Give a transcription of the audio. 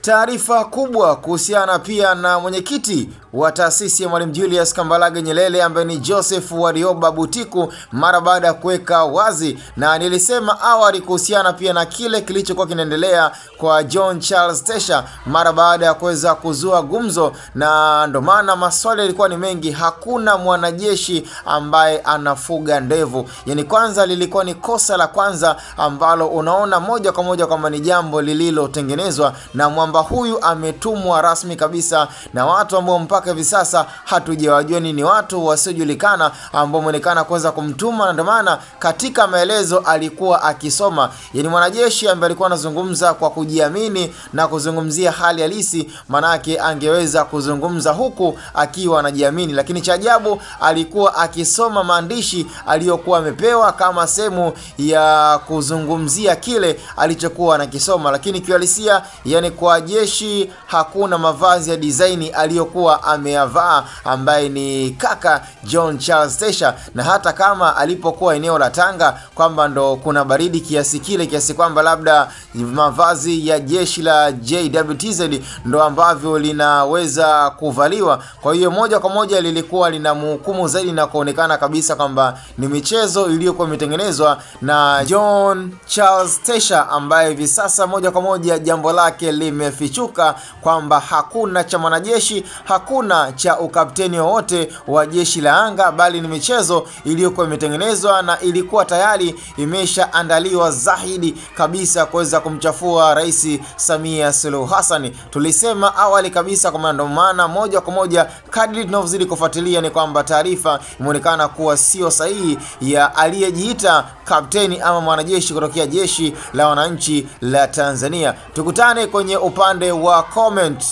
Taarifa kubwa kuhusiana pia na mwenyekiti wa taasisi ya Mwalimu Julius Kambarage Nyerere ambaye ni Joseph Warioba Butiku, mara baada ya kuweka wazi, na nilisema awali kuhusiana pia na kile kilichokuwa kinaendelea kwa John Charles Tesha mara baada ya kuweza kuzua gumzo, na ndo maana maswali yalikuwa ni mengi. Hakuna mwanajeshi ambaye anafuga ndevu. Yani kwanza lilikuwa ni kosa la kwanza ambalo unaona moja kwa moja kwamba ni jambo lililotengenezwa na mwamba huyu ametumwa rasmi kabisa na watu ambao mpaka hivi sasa hatujawajua ni watu wasiojulikana ambao muonekana kuweza kumtuma, na ndio maana katika maelezo alikuwa akisoma. Yani mwanajeshi ambaye alikuwa anazungumza kwa kujiamini na kuzungumzia hali halisi, manake angeweza kuzungumza huku akiwa anajiamini, lakini cha ajabu alikuwa akisoma maandishi aliyokuwa amepewa kama sehemu ya kuzungumzia kile alichokuwa anakisoma. Lakini kiuhalisia, yani kwa jeshi hakuna mavazi ya design aliyokuwa ameyavaa ambaye ni kaka John Charles Tesha, na hata kama alipokuwa eneo la Tanga kwamba ndo kuna baridi kiasi kwamba labda mavazi ya jeshi la JWTZ ndo ambavyo linaweza kuvaliwa. Kwa hiyo moja kwa moja lilikuwa linamhukumu zaidi na kuonekana kabisa kwamba ni michezo iliyokuwa imetengenezwa na John Charles Tesha, ambaye hivi sasa moja kwa moja jambo lake limefichuka kwamba hakuna cha mwanajeshi, hakuna cha ukapteni wowote wa jeshi la anga, bali ni michezo iliyokuwa imetengenezwa na ilikuwa tayari imeshaandaliwa zaidi kabisa kuweza kumchafua Rais Samia Suluhu Hassan. Tulisema awali kabisa kwa ndo maana moja kwa moja kadri tunavyozidi kufuatilia ni kwamba taarifa imeonekana kuwa sio sahihi ya aliyejiita kapteni ama mwanajeshi kutokea jeshi la wananchi la Tanzania. Tukutane kwenye upande wa comment.